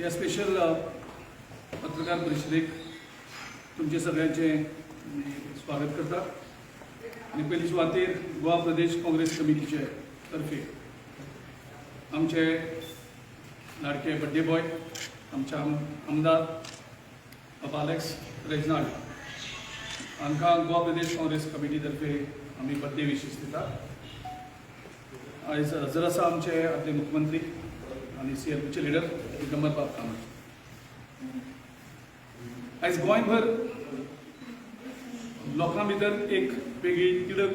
या स्पेशल पत्रकार परिषदेक तुमचे सगळ्यांचे मी स्वागत करता आणि पहिली सुवातेर गोवा प्रदेश काँग्रेस कमिटीचे तर्फे आमचे लाडके बड्डे बॉय आमचे आमदार बाबा अलेक्स रेजनाल्ड हांकां गोवा प्रदेश काँग्रेस कमिटी तर्फे आमी बड्डे विशीस दिता। आयज हजर आसा आमचे आदले मुख्यमंत्री आणि CLPचे लिडर दिगंबर बाब कामत। आयज गोंयभर लोकां भितर एक वेगळी तिडक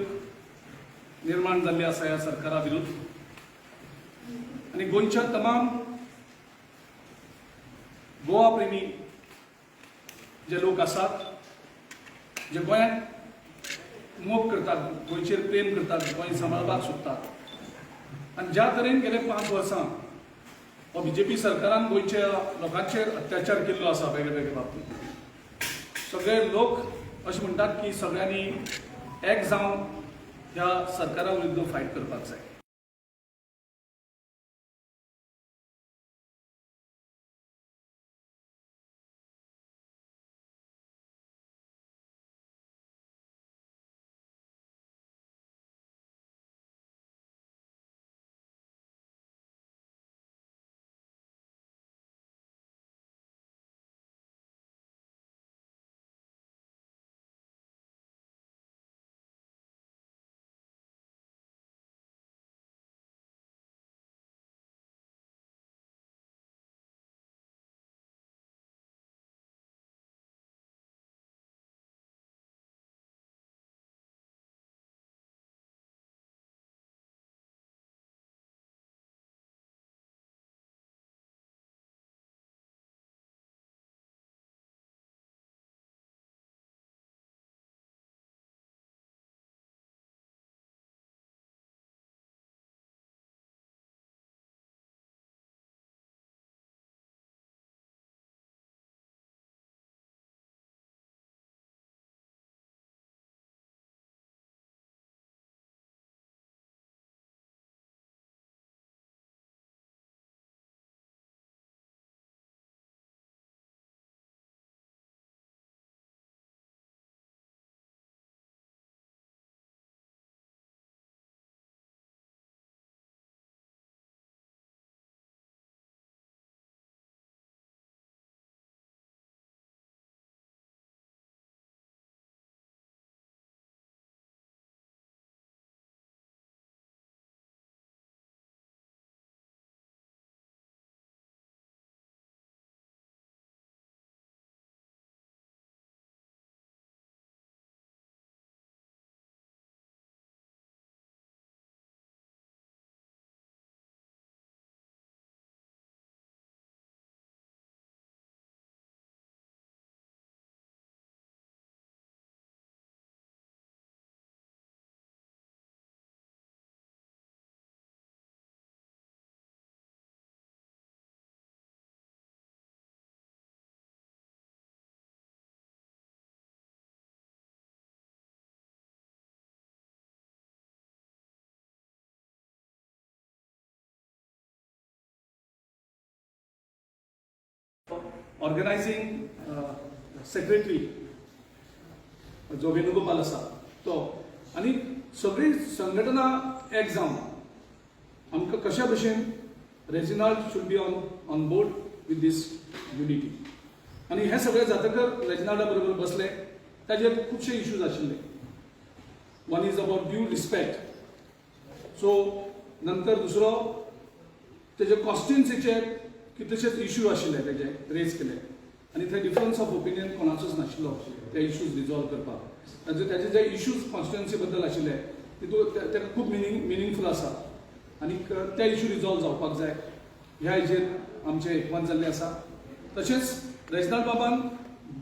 निर्माण जाल्ली आसा ह्या सरकारा विरुद्ध आणि गोंयच्या तमाम गोवा प्रेमी जे लोक आसात जे गोंयांत मोग करतात, गोंयचेर प्रेम करतात, गोंय सांबाळपाक सोदतात आणि ज्या तरेन गेले 5 वर्सां हो BJP सरकारान गोंयच्या लोकांचेर अत्याचार केल्लो आसा वेगळे वेगळे बाबतींत, सगळे लोक अशें म्हणटात की सगळ्यांनी एक जावन ह्या सरकारा विरुद्ध फायट करपाक जाय। ऑर्गनायझिंग सेक्रेटरी जो वेणुगोपाल आसा तो आनी सगळी संघटना एक जावन आमकां कशा भशेन Reginald should be on board with this unity आनी हे सगळे जातकर रेजिनाल्डा बरोबर बसले ताजेर खुबशे इश्यूज आशिल्ले। One is about due respect, so नंतर दुसरो तेजे कॉन्स्टिट्युएन्सीचे कितलेशेच इश्यू आशिल्ले तेजे रेज केले आनी थंय डिफरन्स ऑफ ओपिनियन कोणाचोच नाशिल्लो ते इश्यूज रिजॉल्व करपाक। तेजे जे इश्यूज कॉन्स्टिट्युएन्सी बद्दल आशिल्ले तितूंत तेका खूब मिनिंगफूल आसा आनी ते इश्यू रिजॉल्व जावपाक जाय ह्या हेजेर आमचें एकमत जाल्लें आसा। तशेंच रेजिनाल्ड बाबान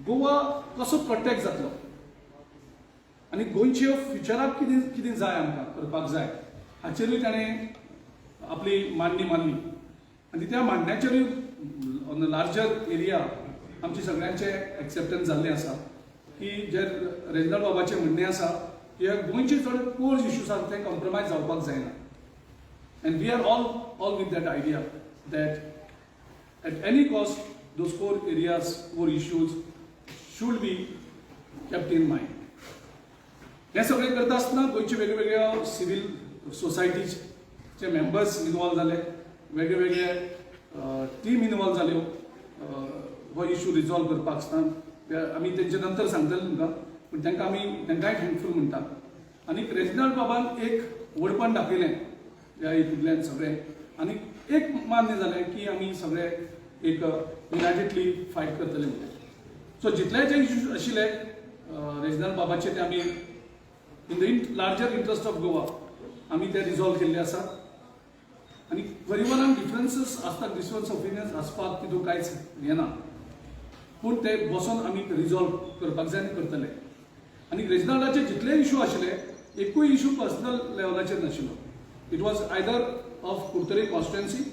गोवा कसो प्रोटेक्ट जातलो आनी गोंयचे फ्युचराक कितें जाय आमकां करपाक जाय हाचेरूय ताणें आपली मांडणी मारली आनी त्या मांडण्याचेरूय ऑन अ लार्जर एरिया आमचे सगळ्यांचे एक्सेप्टन्स जाल्लें आसा की जे रेजिनाल्ड बाबाचें म्हणणें आसा की गोंयचे थोडे कोर इश्यूज आसा ते कॉम्प्रमायज जावपाक जायना. And we are all with that idea that at any cost, those core areas, core issues should be kept in mind. हे सगळे करता आसतना गोंयचे वेगवेगळ्या सिव्हिल सोसायटीचे मेंबर्स इन्वॉल्व झाले, वेगवेगळे टीम इन्वॉल्व जाल्यो हो इश्यू रिजॉल्व करपाक आसतना आमी तेंचे नंतर सांगतले तुमकां, पूण तांकांय थँकफूल म्हणटा. आनी रेजिनाल्ड बाबान एक व्हडपण दाखयलें ह्या हितूंतल्यान सगळें, आनी एक मान्य जालें की आमी सगळे एक युनायटेडली फायट करतले म्हणून. सो जितले जे इश्यूज आशिल्ले रेजिनाल्ड बाबाचे ते आमी in the larger interest of Goa आमी ते रिजॉल्व केल्ले आसा. आनी परिवारान डिफरन्सीस आसतात, डिफरन्स ओपिनियन्स आसपाक तितून कांयच हें ना, पूण ते बसून आमी रिजॉल्व करपाक जाय आनी करतले. आनी रेजिनाल्डाचे जितले इश्यू आशिल्ले एकूय इश्यू पर्सनल लेवलाचेर नाशिल्लो. It was either of Curtorim constituency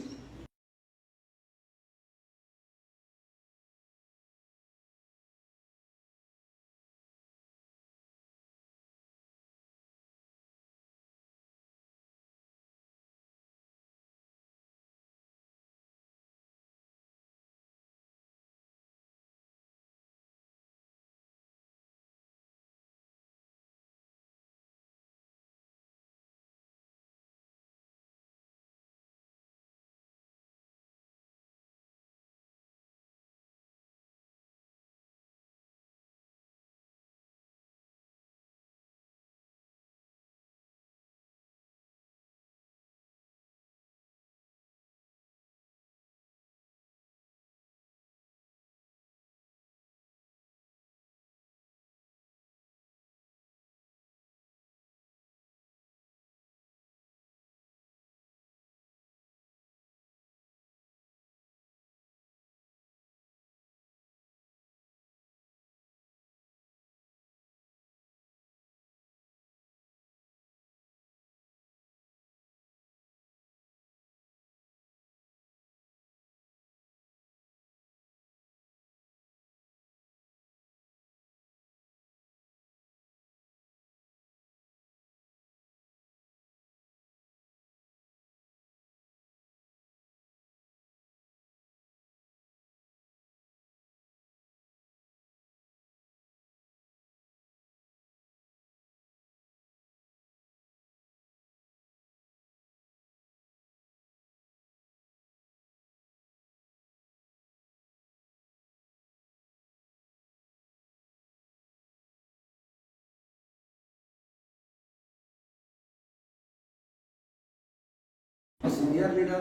senior leader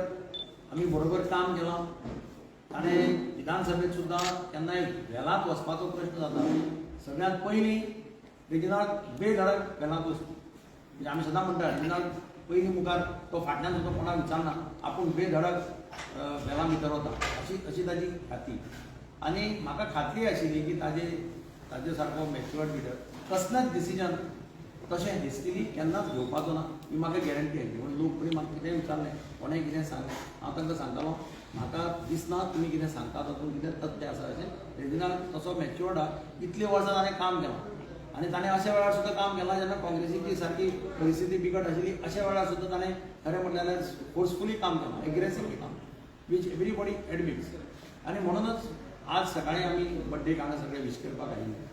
आम्ही बरोबर काम केलं आणि विधानसभेत सुद्धा केन्नाय वेलांत वचपाचो प्रश्न जाता. सगळ्यात पयलीं रेजिनाल्ड बेधडक वेलांत वचपी. म्हणजे आमी सदां म्हणटा रेजिनाल्ड पयलीं मुखार तो फाटल्यान सुद्दां कोणाक विचारना, आपूण बेधडक वेलां भितर वता अशी ताजी खात्री. आनी म्हाका खात्री आशिल्ली की ताजे सारको मॅच्युअर्ड लीडर कसलेंच डिसिजन तशें हेस्टिली केन्नाच घेवपाचो ना ही म्हाका गॅरंटी आशिल्ली. म्हणून लोक फुडें म्हाका कितेंय विचारलें, कोणेंय कितें सांगलें, हांव तांकां सांगतालो म्हाका दिसना तुमी कितें सांगता तातूंत कितें तथ्य आसा अशें. रेजिनाल्ड तसो मॅच्युअर्ड आहा. इतलीं वर्सां ताणें काम केलां आनी ताणें अशा वेळार सुद्दां काम केलां जेन्ना काँग्रेसीची सारकी परिस्थिती बिकट आशिल्ली. अशा वेळार सुद्दां ताणें खरें म्हटलें जाल्यार फोर्सफुली काम केलां, एग्रेसिवली काम, वीच एवरीबडी एडमिट्स. आनी म्हणूनच आज सकाळीं आमी बड्डेक हांगा सगळे विश करपाक आयिल्ले.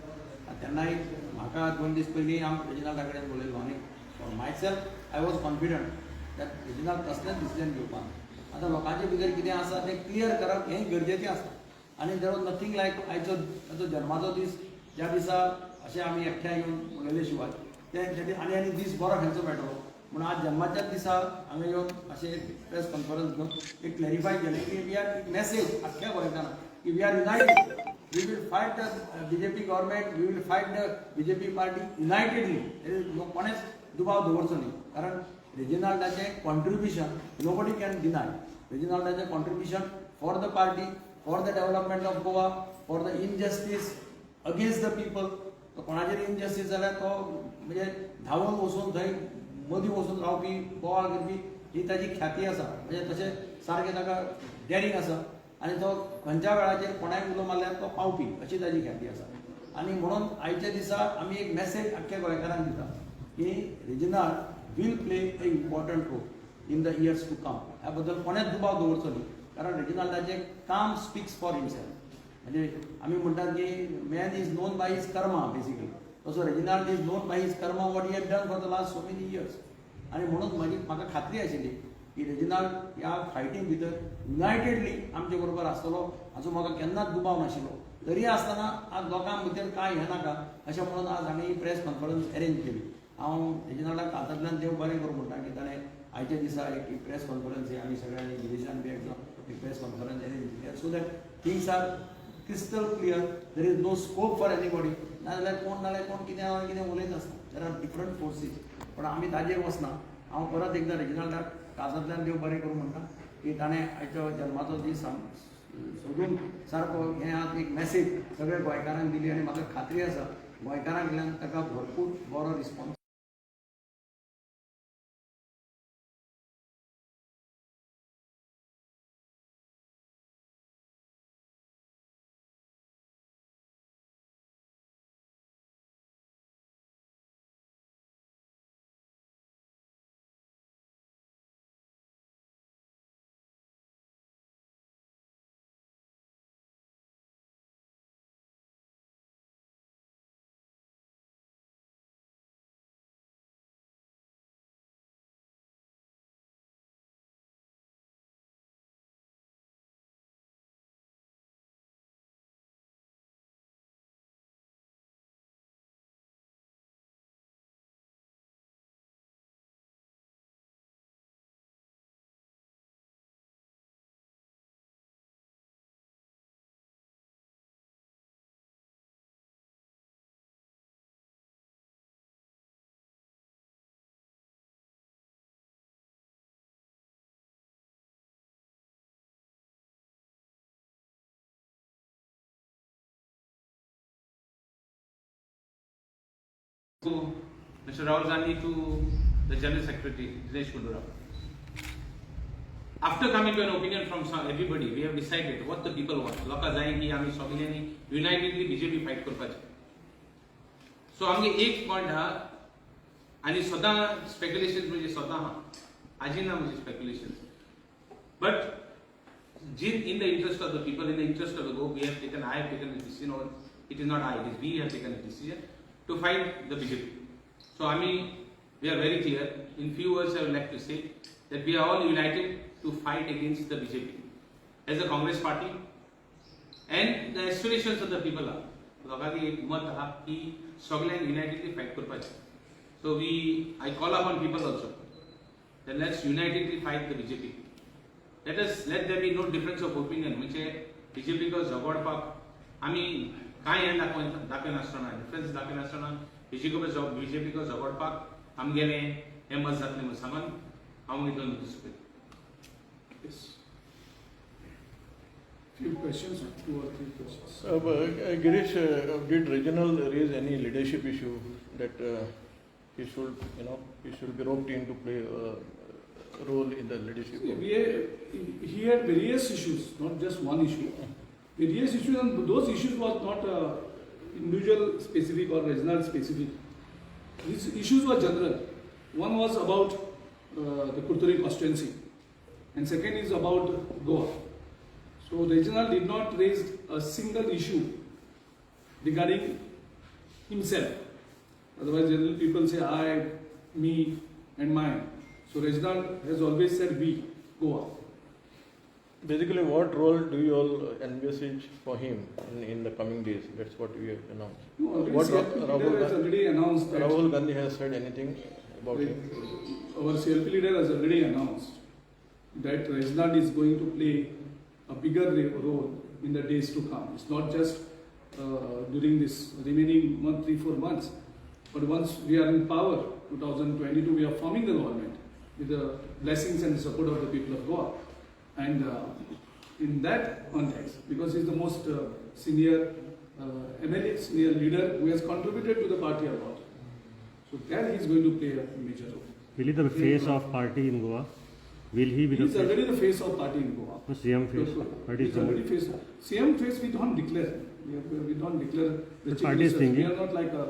तेन्नाय म्हाका 2 दीस पयलीं हांव रेजिनाल्डा कडेन उलयलो आनी for my self I was confident that Reginald कसलेंच डिसिजन घेवपाक. आतां लोकांचे भितर कितें आसा तें क्लियर करप हें गरजेचें आसा. आनी देर वॉज नथींग लायक आयचो जन्माचो दीस ज्या दिसा अशें आमी एकठांय येवन उलयले शिवाय ते आनी दीस बरो खेळचो मेळटलो. म्हणून आज जन्माच्याच दिसा हांगा येवन अशें प्रेस कॉन्फरन्स घेवन एक क्लॅरिफाय केलें की वी आर एक मॅसेज आख्ख्या गोंयकारांक की we are united. We will fight the BJP government, we will fight the BJP party unitedly. कोणेच दुबाव दवरचो न्ही. कारण रेजिनाल्डाचें कॉन्ट्रिब्युशन नोबडी कॅन डिनाय. रेजिनाल्डाचें contribution for the party, for the development of Goa, for the injustice against the people. कोणाचेर injustice जाल्यार तो म्हणजे धांवून वचून थंय मदीं वचून रावपी बोवाळ करपी ही ताची ख्याती आसा. म्हणजे तशें सारकें ताका डॅरिंग आसा आनी तो खंयच्या वेळाचेर कोणाय उलो मारल्यार तो पावपी अशी ताची ख्याती आसा. आनी म्हणून आयच्या दिसा आमी एक मॅसेज आख्ख्या गोंयकारांक दिता की Reginald will play a important role in the years to come. ह्या बद्दल कोणेच दुबाव दवरचो न्ही. कारण रेजिनाल्डाचें काम स्पीक्स फॉर हिमसेल्फ. म्हणजे आमी म्हणटात की man is known by his karma basically. तसो Reginald is known by his karma what he has done for the last so many years. आनी म्हणून म्हाका खात्री आशिल्ली की रेजिनाल्ड ह्या फायटींग भितर युनायटेडली आमचे बरोबर आसतलो हाचो म्हाका केन्नाच दुबाव नाशिल्लो. तरी आसतना आज लोकां भितर कांय हें नाका अशें म्हणून आज हांवें ही प्रेस कॉन्फरन्स अरेंज केली. हांव रेजिनाल्डाक हातांतल्यान देव बरें करूं म्हणटा की ताणें आयच्या दिसा एक प्रेस कॉन्फरन्स ही आमी सगळ्यांनी गिरीशान बी एक प्रेस कॉन्फरन्स अरेंज केली so that things are crystal clear. There is no scope for anybody. नाजाल्यार कोण कितें उलयत आसता. There are different forces. पण आमी ताजेर वचना. हांव परत एकदां रेजिनाल्डाक काळजांतल्यान देव बरें करूं म्हणटा की ताणें आयचो जल्माचो दीस सोदून सारको हें आतां एक मॅसेज सगळ्या गोंयकारांक दिली आनी म्हाका खात्री आसा गोंयकारांक कडल्यान ताका भरपूर बरो response. To Mr. Rahul Gandhi, to the General Secretary, Dinesh Gundurao. After coming to an opinion from everybody, we have decided what the people want. Loka जाएंगी आमी सगळ्यांनी युनाइटेडली बीजेपी फाइट करपाचें. सो आमगे एक पॉइंट हा आनी सदां स्पेक्युलेशन म्हणजे सदां हा आजी ना म्हणजे speculation. But in the interest of the people, in the interest of the go, I have taken a decision, or it is not I, it is we have taken a decision to fight the BJP. So we are very clear. In few words, I would like to say that we are all united to fight against the BJP as a Congress party, and the aspirations of the people are. लोकांची एक मत हा की सगळ्यांक युनाइटेडली fight करपाचें. So I call upon people also that let's unitedly fight the BJP. Let there be no difference of opinion. म्हणजे BJP को झगडपाक आमी कांय हें दाखयनासतना डिफरन्स दाखयनासतना बीजेपी को झगडपाक आमगेलें हें मत जातलें म्हणून सांगून हांव हितून दिसता. Yes. Few questions, 2 or 3 questions. Girish, did Reginald raise any leadership issue that he should be roped in to play a role in the leadership? He had various issues, not just one issue. Various issues, and those issues was not individual specific or regional specific. These issues were general. One was about the Kurturi constituency, and second is about Goa. So Reginald did not raise a single issue regarding himself. Otherwise, general people say I, me, and mine. So Reginald has always said we, Goa. Basically, what role do you all envisage for him in the coming days? That's what we have announced. No, already What CLP leader has already announced that Rahul Gandhi has said anything about him? our CLP leader has already announced that Reginald is going to play a bigger role in the days to come. It's not just during this remaining 3-4 months, but once we are in power, 2022, we are forming the government with the blessings and the support of the people of Goa. And in that context, because he is the most senior MLA, senior leader who has contributed to the party a lot, so there he is going to play a major role. Will he be the face of party in Goa? Will he be He the is face? already the face of party in Goa. No, CM face. Party He is already face. CM face we don't declare. We don't declare The chief party is ministers. We thinking. are not like a